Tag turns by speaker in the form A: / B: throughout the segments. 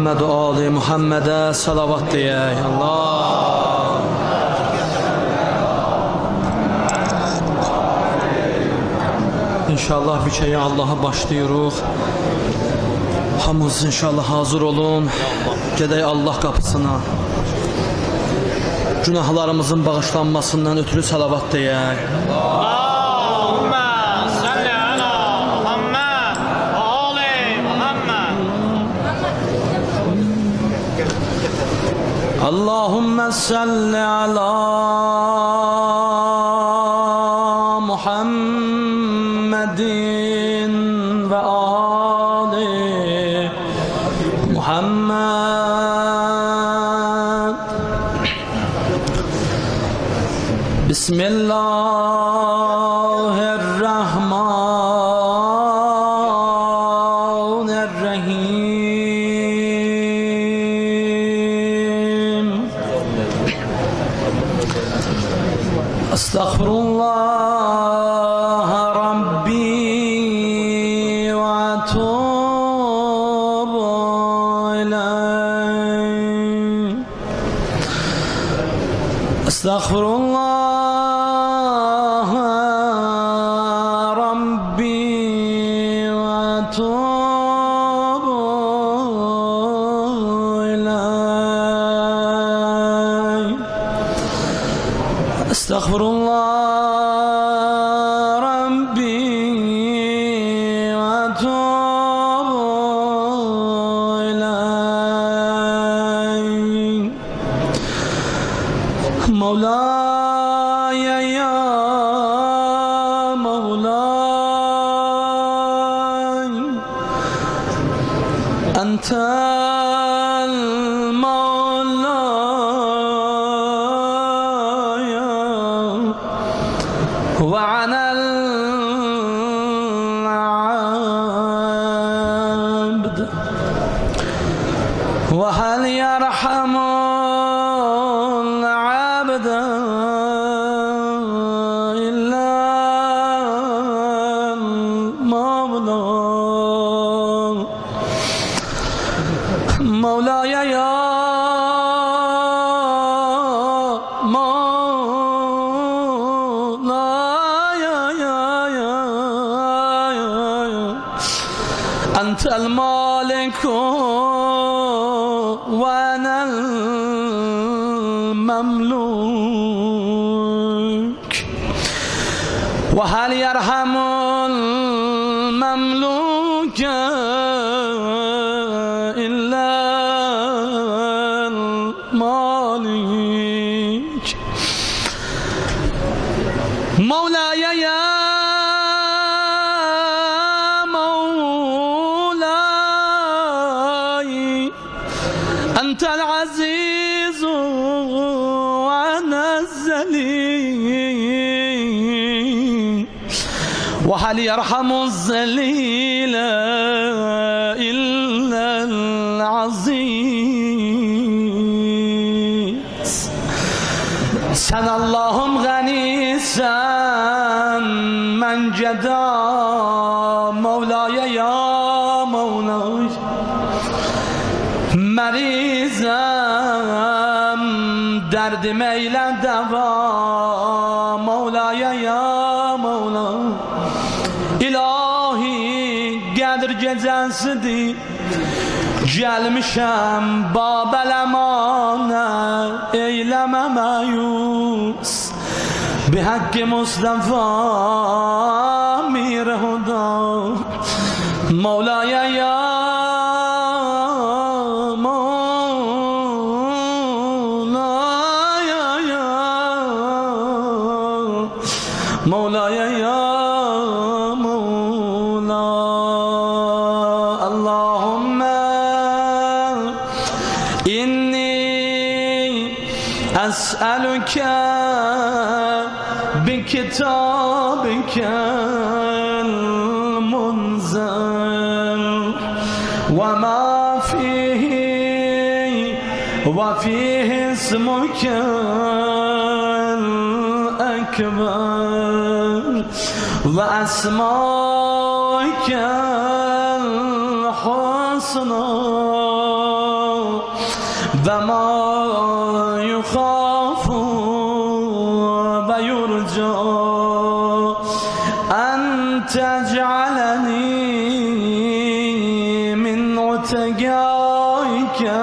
A: Muhammed ve Ali Muhammed'e salavat diyək. Allah. İnşallah bir şeyi Allah'a başlayırıq. Hamımız inşallah hazır olun. Gedək Allah qapısına. Günahlarımızın bağışlanmasından ötürü salavat deyək. Allahümme salli ala Muhammedin ve ali Muhammed. Bismillahirrahmanirrahim. Estağfurullah Rabbi ve etûbü ileyh. Estağfurullah Rabbi ve etûbü ileyh. Estağfurullah Rabbi ve etûbü ileyh. Mevlaya ya Mevlay, Entel Mevlaya ve anel abd ve hel yerhamul abd illa Mevla. Mevlaya ya أنت المالك وأنا المملوك وهل يرحم المملوك إلا المالك. مولاي يا أنت العزيز وأنا الذليل وهل يرحم الذليل إلا العزيز. Sen Allah'ım ganisen men ceda Mevlaya ya Mevlay. Merizem derdim eyle deva Mevlaya ya Mevla. İlahi gelir gecesidir gelmişem Babel emane eyleme meyus bi hakkı Mustafa mir huda Mevlaya ya Mevlaya ya Mevla. Allahümme inni es'eluke bi kitabikel munzel ve ma fihi ve fihi ismukel ekber ve esmâikel husnâ ve ma yukhafu ve yurca en tec'aleni min utegâike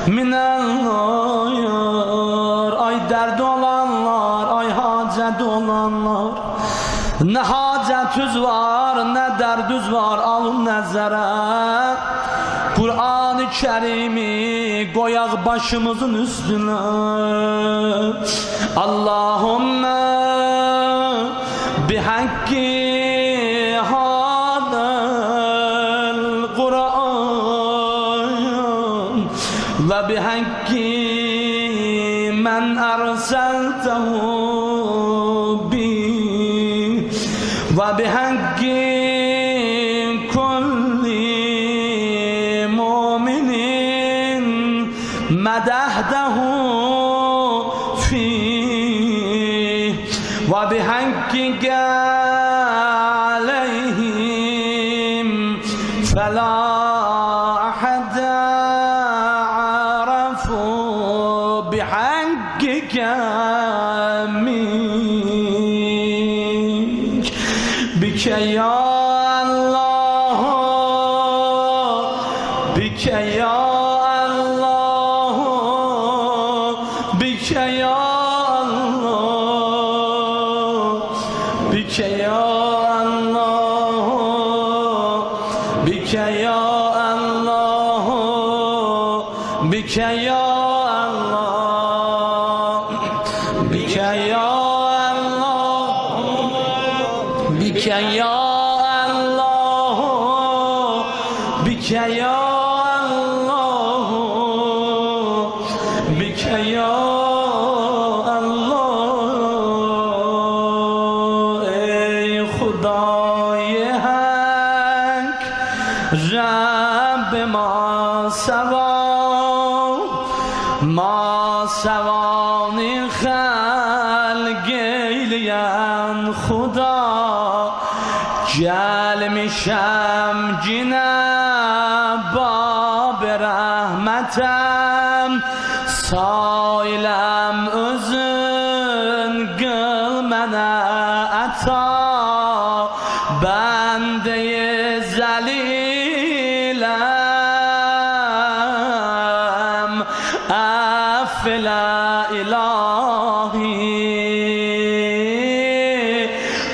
A: minel nâr. Ay derdi olanlar, ay hacet olanlar, ne hacetüz var, ne derdüz var, alın nezere. Kur'an-ı Kerim'i koyak başımızın üstüne. Allahümme bihakki hadel Kur'an ve bihakki men erseltehu bi ve bihakki مدحته فيه وبحقك عليهم فلا أحد عرف بحقك منك بك يا الله بك يا بك يا الله بك يا الله بك يا الله بك يا الله بك يا الله ey خدای حق رب ما سوا ما سوانی خلق ایلین خدا gelmişem cine bab rahmetem sailem özün kıl mene ata bendeyi zelilem affila ilahi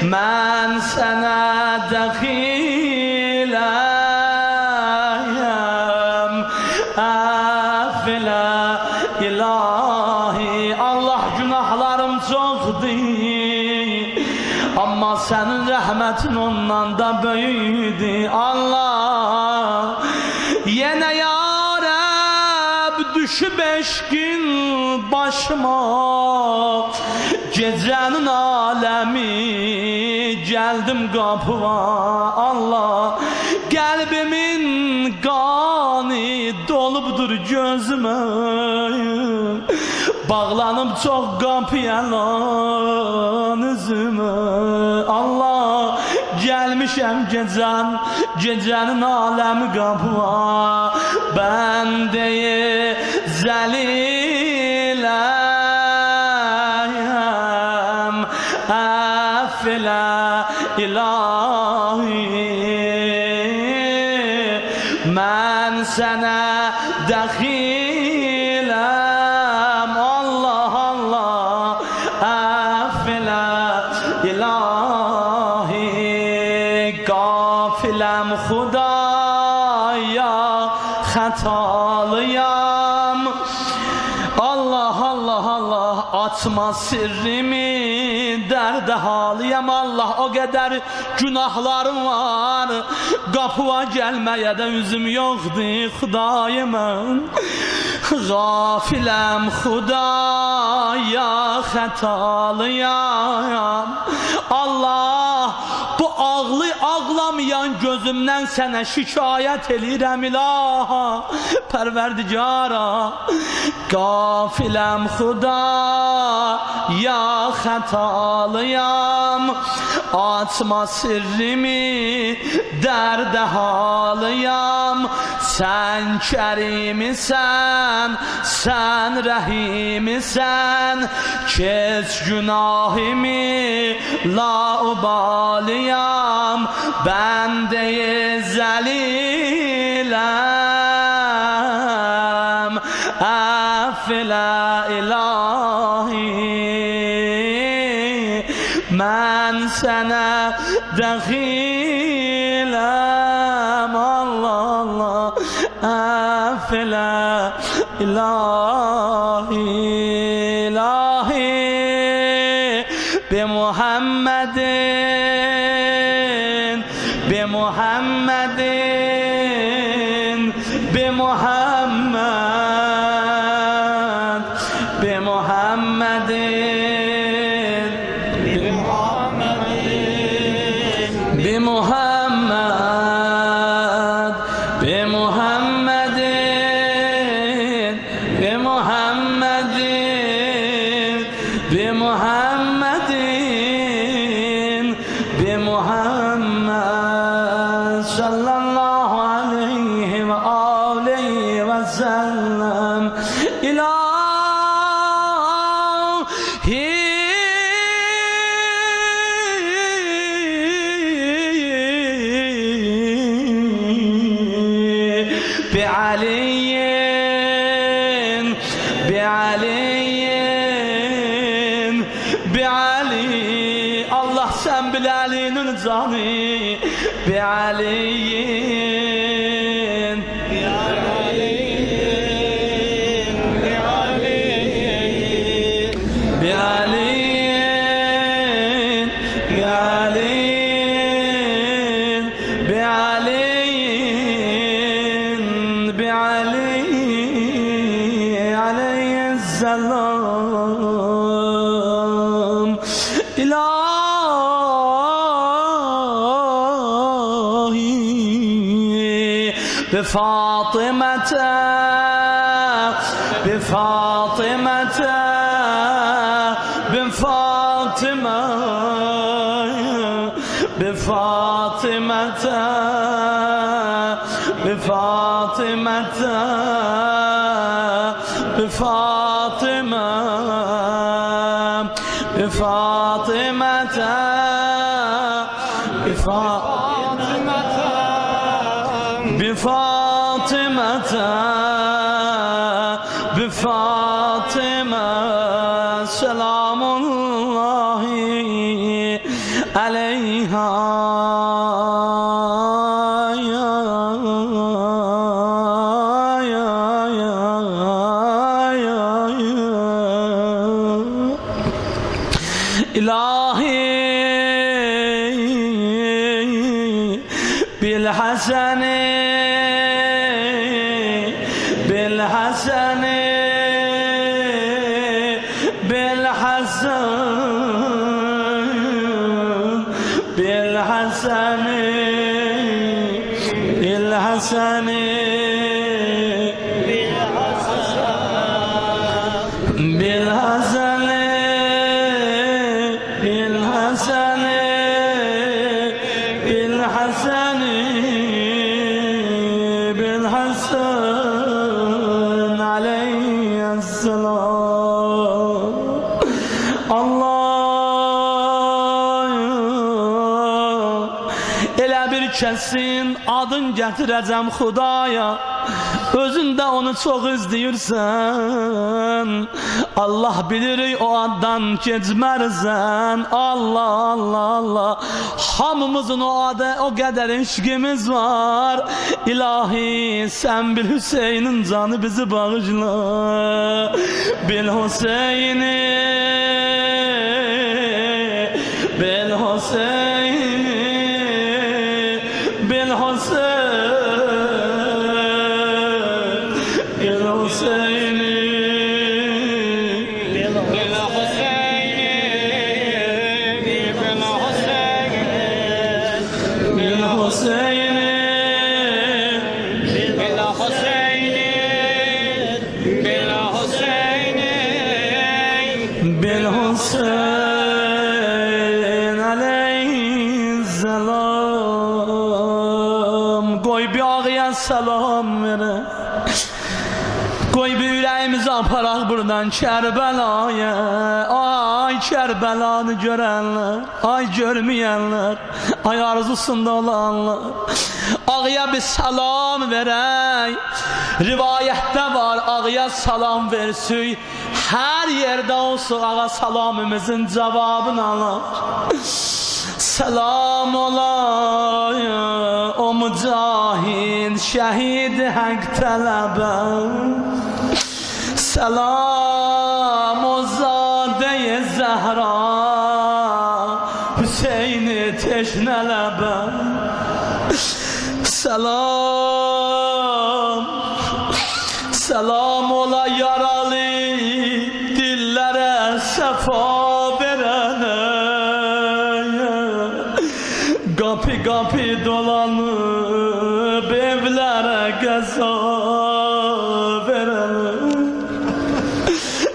A: men sana dakilem affila ilahi. Allah günahlarım çoktu ama senin rahmetin ondan da büyüdü. Allah yine ya Rab düşüp eşkin başıma gecenin alemi geldim kapıma. Allah kalbimin kanı dolupdur gözüme bağlanıp çok kapıya lan üzüme. Allah gelmişem gecenin alemi kapıma bendeyi zelilem affila ilahi men sana dakilem. Allah Allah affila ilahi gafilem Khudaya hatalıyam. Allah Allah Allah atma sirrimi derde halıyam. Allah o kadar günahlarım var kapıya gelmeye de yüzüm yoktu Xudayımın. Gafilem Xudaya hatalıyam. Allah bu ağlamayan gözümden sana şikayet elirəm ilaha Perverdigara. Gafilem Xudaya hatalıyam. Açma sirrimi derde halıyam. Sen kerimisən, sen rahimisən. Kes günahimi laubaliyam. Ben de zelilem. Affila ilahi. Ben sana dahilem. Allah Allah. Affila ilahi. İlahi bi Muhammedin, bi Muhammedin, bi Muhammed, bi Muhammedin, bi Muhammedin, bi Muhammed, bi Muhammedin, bi Muhammedin, bi Muhammedin, bi Muhammed sallallahu aleyhi ve aleyhi ve sellem. İlahi bi Aliyin, bi Aliyin, bi Ali. Allah sen bil Ali'nin canı. Bi Aliyin, bi Aliyin, bi Aliyin, bi Aliyin, bi Aliyin, bi Aliyin, bi Ali aleyhisselam. İlahi bi Fatımete, bi Fatımete, bi Fatıma, bi Fatımete, bi Fatımete, bi Fatıma, bi Fatımete, bi Fatımete, bi Fatımete, bi Fatıma. Selamullahi aleyha. İlahi bil haseni, bil haseni, bil hasen, bil haseni, bil haseni, bil hasen, bil haseni, بالحسن بالحسن بالحسن عليه السلام. Allah elə bir kəsin adın gətirəcəm Xudaya. Özün də onu çox izləyirsən. Allah bilir o addan keçmərsən. Allah Allah Allah. Hamımızın o adı o qədər eşqimiz var. İlahi sen bil Hüseyin'in canı bizi bağışla. Bil Hüseyin'i, bil Hüseyin'i, bil Hüseyin'i, bil Hüseyin'i. بالحسين عليه selam verin. Koy bir yüreğimizi aparaq buradan Kerbela'ya. Ay Kerbelanı görenler, ay görmeyenler, ay arzusunda olanlar. Ağaya bir salam verək. Rivayette var, ağaya salam versiy. Her yerde olsun ağa salamımızın cevabını alır. Selam olaya o mücahid şehid hak talebe. Selam o zade-i Zehra Hüseyin teşnelebe. Selam ola yaralı dillere sefa verene. Kapı kapı dolanıp evlere geza verene.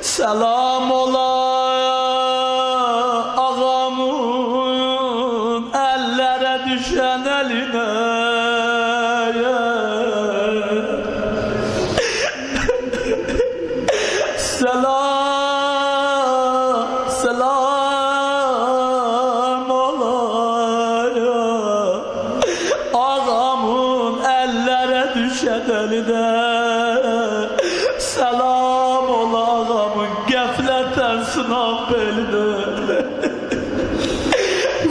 A: Selam ola ağamın ellere düşen eline. Selam olaya ağamın ellere düşen eline. Selam ol ağamın gafletten sınav beline.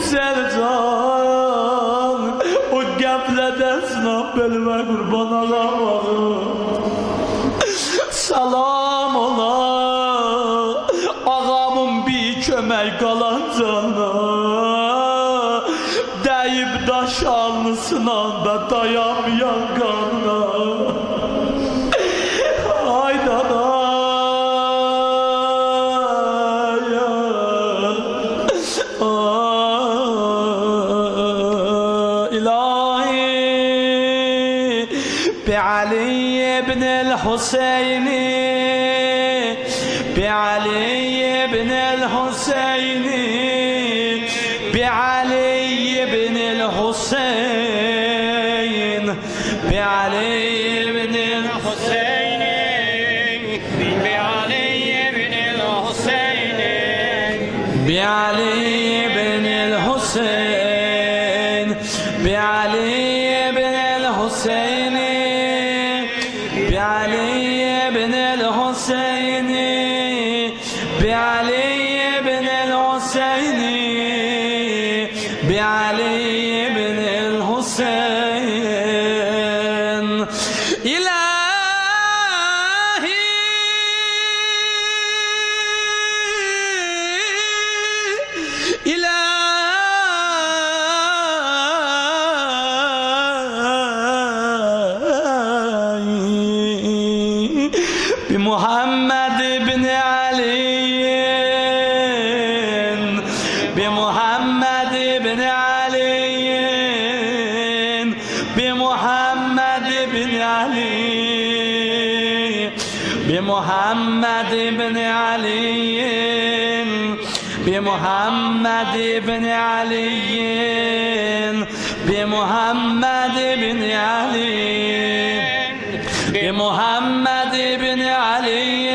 A: Sercan o gafletten sınav belime kurban ağam. Salam ola ağamın bir kömək qalan canına. Deyib daş alnısından da dayanmayan qanına. Ay dada ilahi bi Ali ibn el-Hüseyin بعلي بن الحسين بعلي بن الحسين بعلي بن الحسين بعلي بن الحسين بعلي بن الحسين بعلي بن الحسين بعلي بن الحسين بعلي بن الحسين بعلي بن الحسين إلهي إلهي بمحمد بن علي بمحمد بن علي بمحمد بن علي بمحمد بن علي بمحمد بن علي بمحمد بن علي بمحمد بن علي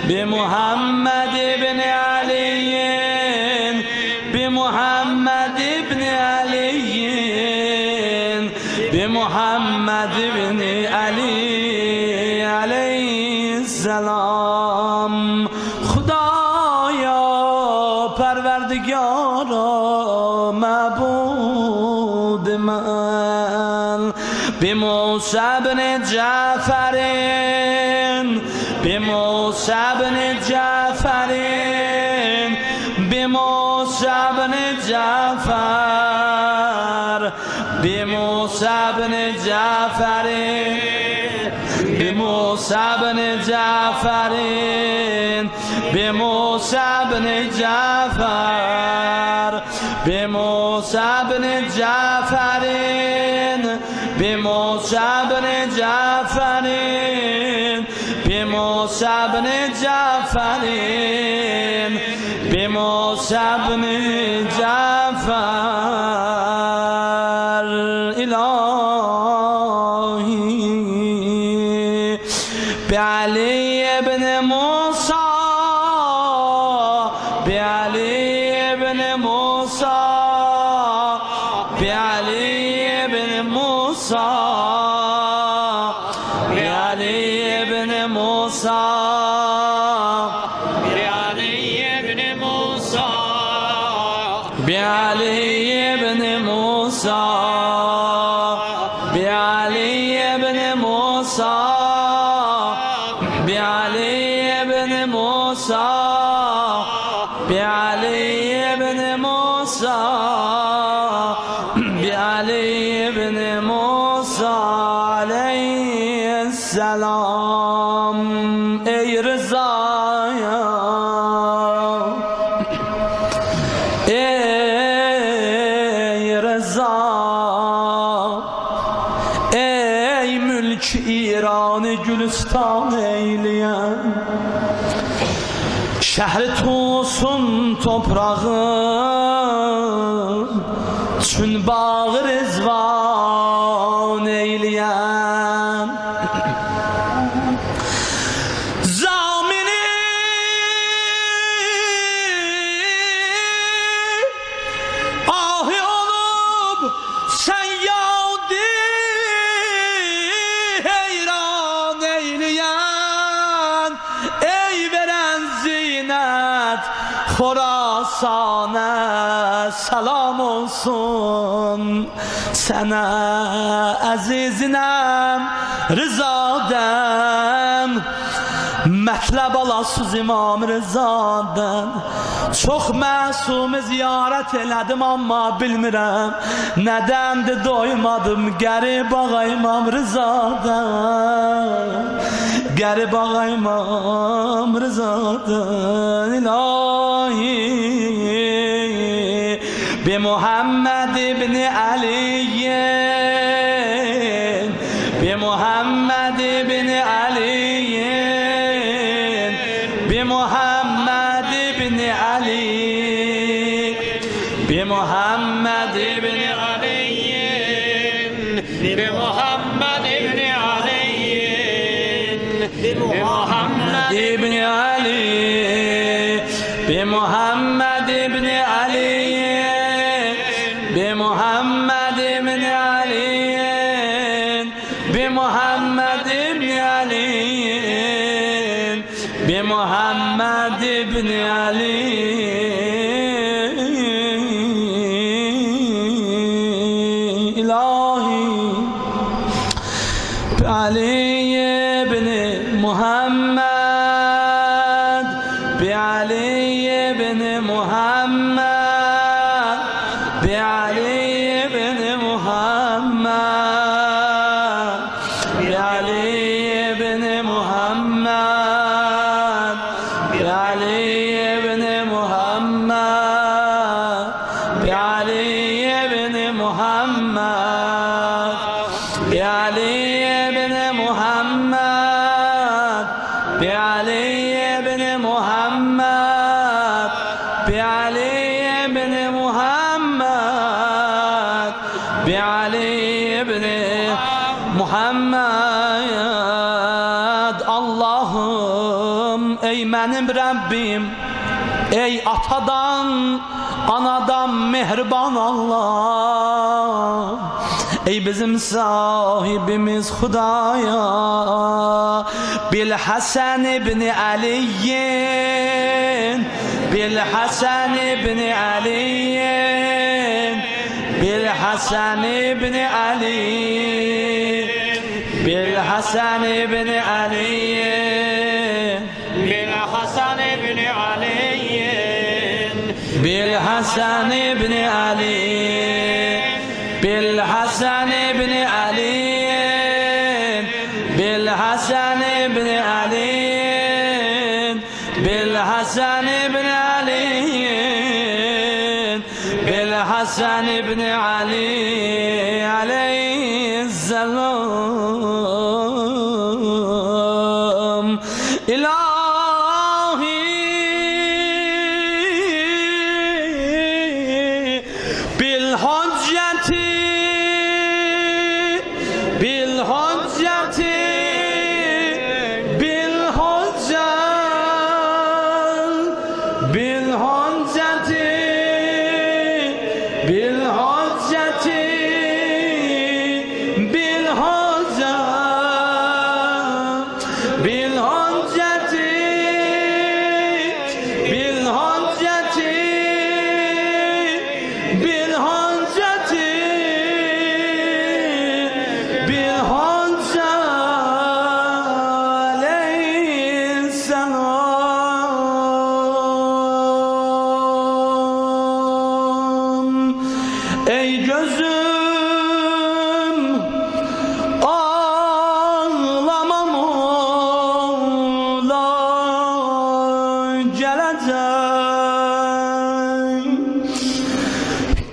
A: بمحمد بن علي بمحمد بن علي بمحمد بن علي عليه السلام. خدایا پروردگارا معبود من به موسی بن جعفر به موسی بن جعفر به موسی بن جعفر به موسی بن جعفر به موسی بن جعفر به موسی بن جعفر به موسی بن جعفر به موسی بن جعفر به موسی بن جعفر به موسی بن جعفر إله بن موسى بعلي بن موسى بعلي بن موسى بعلي بن موسى بعلي بن موسى بعلي بن موسى بعلي بن موسى بعلي بن موسى بعلي بن موسى عليه السلام ای رضایا ای رضا ای ملک ایران گلستان eyleyen şehri tosun toprağın çün bağı rezvan eyleyen zamini ahi olup sen yağdi heyran eyleyen ey veren zinet Khorasan'a selam olsun sana azizinem Rızadem Mətlab alasız İmam Rızadan Çox məsumu ziyaret elədim amma bilmirəm Nədəndir doymadım qərib ağa İmam Rızadan Qərib ağa İmam Rızadan İlahi Bi Muhammed ibn Ali'yin Bi Muhammed ibn Ali'yin Bi Muhammed ibn Ali Bi Muhammed ibn Ali'yin Bi Muhammed ibn Ali'yin Bi Muhammed ibn Ali Bi Muhammed ibn Ali'yin Bi Muhammed ibn Ali'yin Bi Muhammed ibn Ali'yin Bi Muhammed ibn Ali ilahi Bi Ali ibn Muhammed Bi Ali ibn Muhammed Bi Ali ibn Muhammed Bi Ali ibn Muhammed Bi Ali ibn Muhammed Bi Ali ibn Muhammed Bi Ali ibn Muhammed Bi Ali ibn Muhammed Bi Ali ibn Muhammed Bi Ali ibn Muhammed Allah'ım ey benim Rabbim ey atadan anadan mehriban Allah ey bizim sahibimiz Hudaya Bil Hasan ibn Ali'yin Bil Hasan ibn Ali'yin Bil Hasan ibn Ali Bil Hasan ibn Ali Bil Hasan ibn Ali Bil Hasan ibn Ali Bil Hasan ibn Ali Bil Hasan ibn Ali Bil Hasan ibn Ali Bil Hasan ibn Ali aleyhisselam ilahi bil hücceti bil hücceti bil hüccet bil hücceti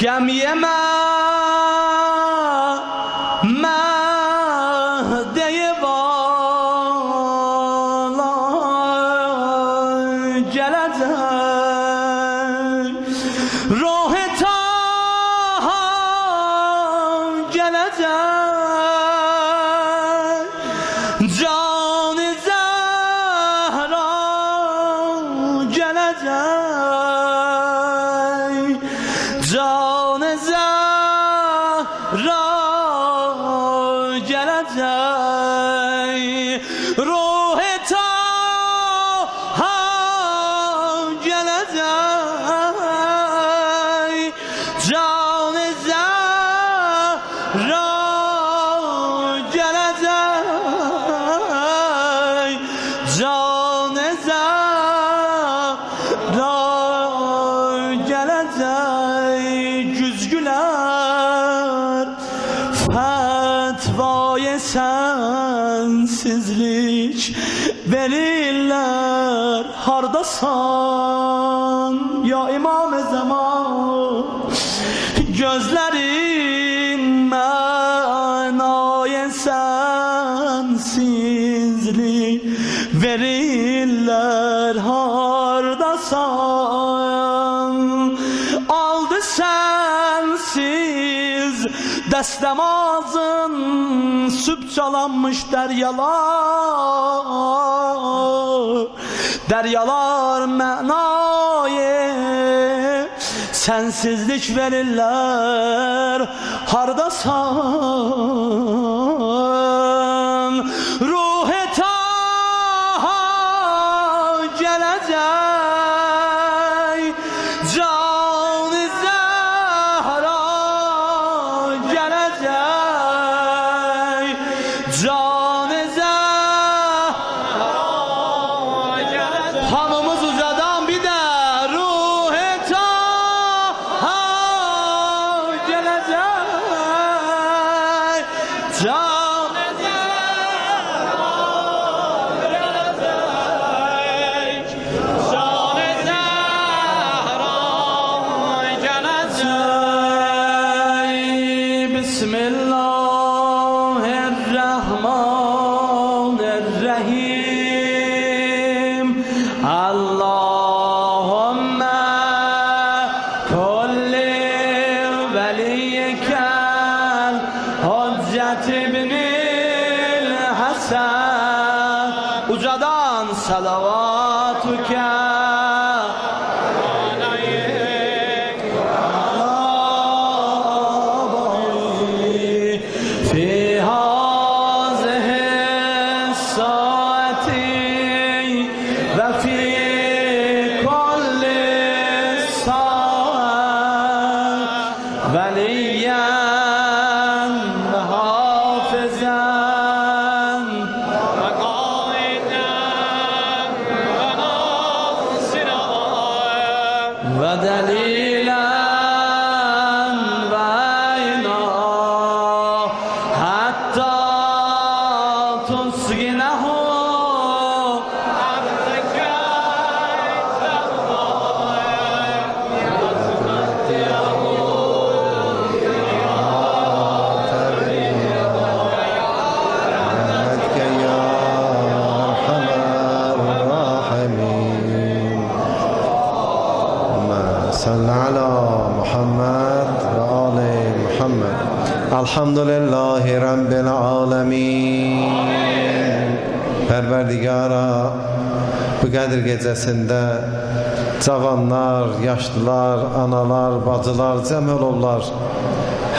A: گم یمه مهده بالا جلده روح تا جلده جان زهرا جلده جان زهرا جلده روح تا جلده جان زهرا جلده جان زهرا جلده cüzgüler fetvayı sensizlik verirler hardasan ya İmam-ı Zaman gözlerin manaya sensizlik verirler hardasan aldı sensiz destemazın süp çalanmış deryalar deryalar menayı sensizlik verirler hardasan ruh-i taha gelecek can-ı zehra gelecek can-ı zehra gelecek hamımız uzadan bir de ruh-i taha gelecek can-ı zehra gelecek can-ı zehra gelecek Bismillahirrahmanirrahim Allahümme kulli veliykel Hüccet ibnil Hasan ucadan salavatuke في هذه الساعة وفي كل ساعة وليا وحافظا وقائدا وناصرا ودليلا
B: صل على محمد و آل محمد الحمدلله رب العالمین Perverdigara bu Qədir gecəsində cavanlar, yaşlılar, analar, bacılar cəm olurlar.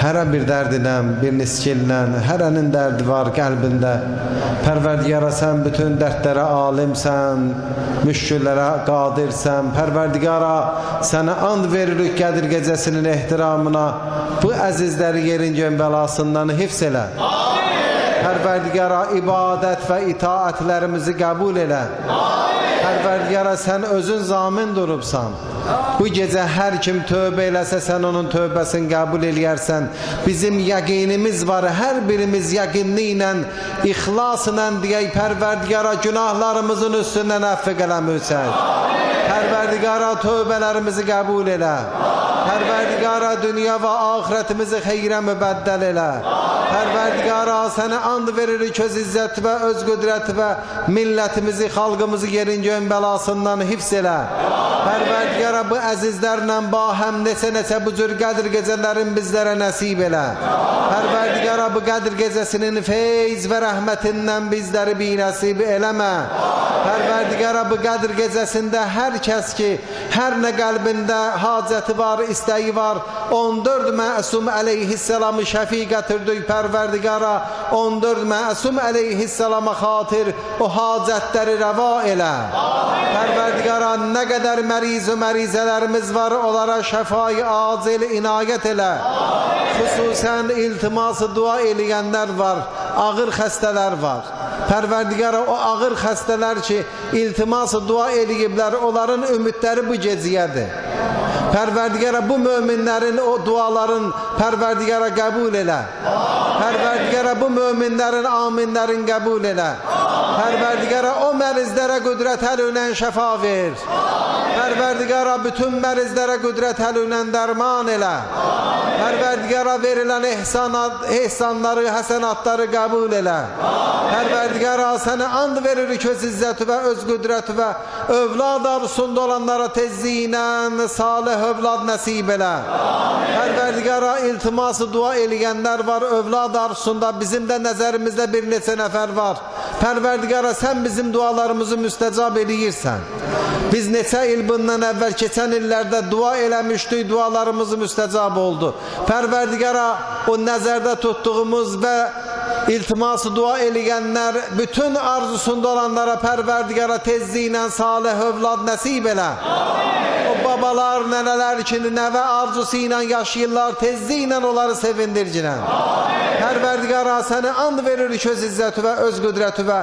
B: Hərə bir dərdinlə, bir niskillə, hərənin dərdi var qəlbində. Pərverdigara sən bütün dərdlərə alimsən, müşküllərə qadirsən. Pərverdigara sənə and veririk Qədir gecəsinin ehtiramına. Bu əzizləri yerin gön bəlasından hifz elə. Pərverdigara ibadət və itaətlərimizi qəbul elə. Pərverdigara sən özün zamin durubsan. Bu gecə hər kim tövbə eləsə sən onun tövbəsini qəbul eləyərsən. Bizim yəqinimiz var, hər birimiz yəqinliklə, ixlasla deyək Pərverdigara günahlarımızın üstündən əfv qələmüsən. Pərverdigara tövbələrimizi qəbul elə. Pərverdigara Pərverdigara dünya və axirətimizi xeyrə mübəddəl elə. Pərverdigara sənə and veririk öz izzət və öz qüdrət və millətimizi, xalqımızı yerin göyün bəlasından hifz elə. Pərverdigara bu əzizlərlə bahəm neçə bu cür qədir gecələrin bizlərə nəsib elə. Pərverdigara bu qədir gecəsinin feyz və rəhmətindən bizləri binəsib eləmə. Pərverdigara bu qədir gecəsində hər kəs ki, hər nə qəlbində hacəti var, istəyi var, 14 məsum əleyhisselamı şəfi gətirdik. Pərverdigara 14 məsum əleyhisselama xatir o hacətləri rəva elə. Pərverdigara nə qədər məriz və mərizələrimiz var, onlara şəfai acil inayət elə. Xüsusən iltiması dua eləyənlər var, ağır xəstələr var. Pərverdigara o ağır xəstələr ki, iltiması dua eləyiblər, onların ümidləri bu geciyədir. Pərverdigara bu möminlərin o duaların Pərverdigara qəbul elə. Pərverdigara bu möminlərin aminlərin qəbul elə. Pərverdigara o mərizlərə qüdrət əlünən şəfa ver. Pərverdigara bütün mərizlərə qüdrət əlünən dərman elə. Pərverdigara verilən ehsanları, həsənatları qəbul elə. Pərverdigara sənə and veririk öz izzəti və öz qüdrəti və övlad arzusunda olanlara tezzinən salih övlad nəsib elə. Pərverdigara iltiması dua eləyənlər var, övlad arzusunda bizim də nəzərimizdə bir neçə nəfər var. Pərverdigara sən bizim dualarımızı müstəcab eləyirsən. Biz neçə il bundan əvvəl keçən illərdə dua eləmişdik, dualarımızı müstəcab oldu. Pərverdigara o nəzərdə tutduğumuz və iltiması dua eləyənlər bütün arzusunda olanlara Pərverdigara tezzinən salih övlad nəsib elə. O babalar, nənələr ki, nəvə arzusu ilə yaşayırlar, tezzinən onları sevindircinən. Pərverdigara səni and veririk öz izzəti və öz qüdrəti və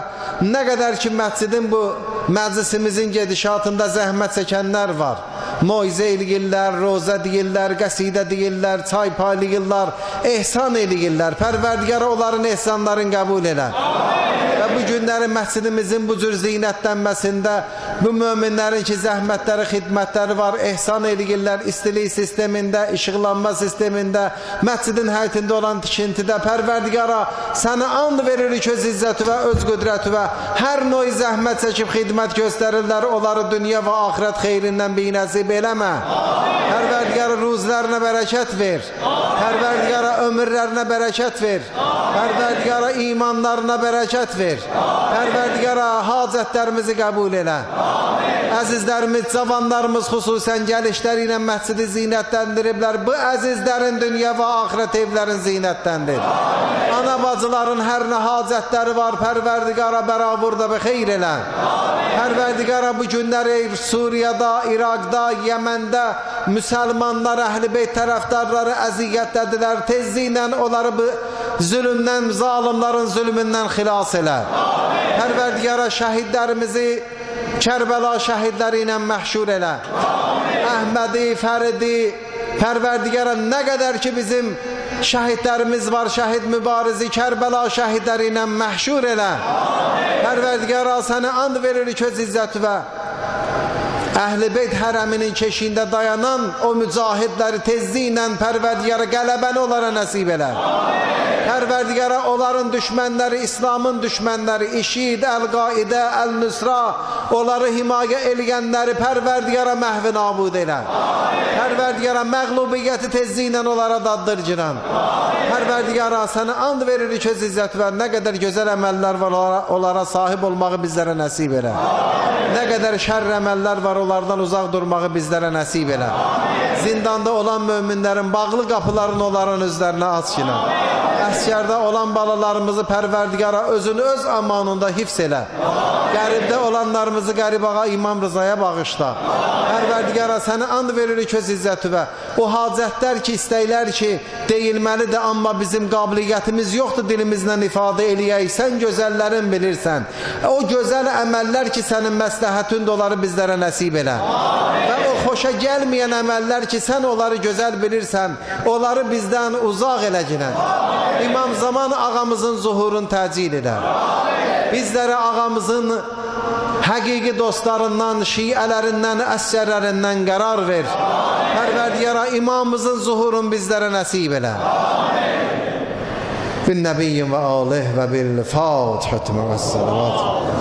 B: nə qədər ki məscidin bu məclisimizin gedişatında zəhmət çəkənlər var. Moizə eləyirlər, rozə deyirlər, qəsidə deyirlər, çay paylayırlar, ehsan eləyirlər. Pərverdigara onların ehsanlarını qəbul elə. Və bu günləri məscidimizin bu cür zinətlənməsində bu möminlərin ki zəhmətləri, xidmətləri var, ehsan eləyirlər, istilik sistemində, işıqlanma sistemində, məscidin həyətində olan tikintidə. Pərverdigara sənə and veririk öz izzəti və öz qüdrəti və hər növ zəhmət çəkib xidmət göstərirlər, onları dünya və axirət xeyrindən binəsib eləmə. Pərverdigara ruzlarına bərəkət ver. Pərverdigara ömürlərinə bərəkət ver. Pərverdigara imanlarına bərəkət ver. Pərverdigara hacətlərimizi qəbul elə. Əzizlərimiz, cavanlarımız xüsusən gəlişləri ilə məscidi zinətləndiriblər. Bu əzizlərin dünya və axirət evlərin zinətləndir. Ana bacıların hər nə hacətləri var, Pərverdigara bəravurda və xeyr elə. Pərverdigara bu günləri Suriyada, İraqda, Yəməndə müsəlmanlar, əhl-i beyt tərəfdarları əziyyətdədirlər. Tezliklə onları bu zülmdən, zalimların zülmündən xilas elə. Pərverdigara şəhidlərimizi Kərbəla şəhidləri ilə məhşur elə. Əhmədi, Fəridi, Pərverdigara nə qədər ki bizim şəhidlərimiz var, şəhid mübarizi Kərbəla şəhidləri ilə məhşur elə. Pərverdigara sənə and veririk öz izzəti və Əhl-i Beyt hərəminin keşiyində dayanan o mücahidləri tezliklə Pərverdigara qələbəni onlara nəsib elə. Pərverdigara onların düşmənləri, İslamın düşmənləri, İşid, Əl-Qaidə, Əl-Nüsra, onları himayə eləyənləri Pərverdigara məhv nabud elə. Pərverdigara məğlubiyyəti tezliklə onlara daddırcıran. Pərverdigara sənə and veririk öz izzət və nə qədər gözəl əməllər var, onlara sahib olmağı bizlərə nəsib elə. Nə qədər şərr əməllər var, onlardan uzaq durmağı bizlərə nəsib elə. Zindanda olan möminlərin bağlı qapılarını onların özlərinə aç ilə. Əskərdə olan balalarımızı Pərverdigara özünü öz amanında hifz elə. Qəribdə olanlarımızı Qərib ağa İmam Rızaya bağışla. Pərverdigara səni and veririk öz izzəti və o hacətlər ki, istəklər ki, deyilməlidir, amma bizim qabiliyyətimiz yoxdur dilimizlə ifadə eləyək. Sən gözəllərin bilirsən. O gözəl əməllər ki, sənin məsləhətində onları bizlərə nəsib elə. Və o xoşa gəlməyən əməllər ki, sən onları gözəl bilirsən, onları bizdən uzaq eləginən. İmam Zaman ağamızın zuhurunu təcil edə. Bizlərə ağamızın həqiqi dostlarından, şiələrindən, əsgərlərindən qərar ver. Pərverdigara imamımızın zuhurun bizlərə nəsib elə. Bin nebiyyin ve alih ve bil fatihati ma'as salavat.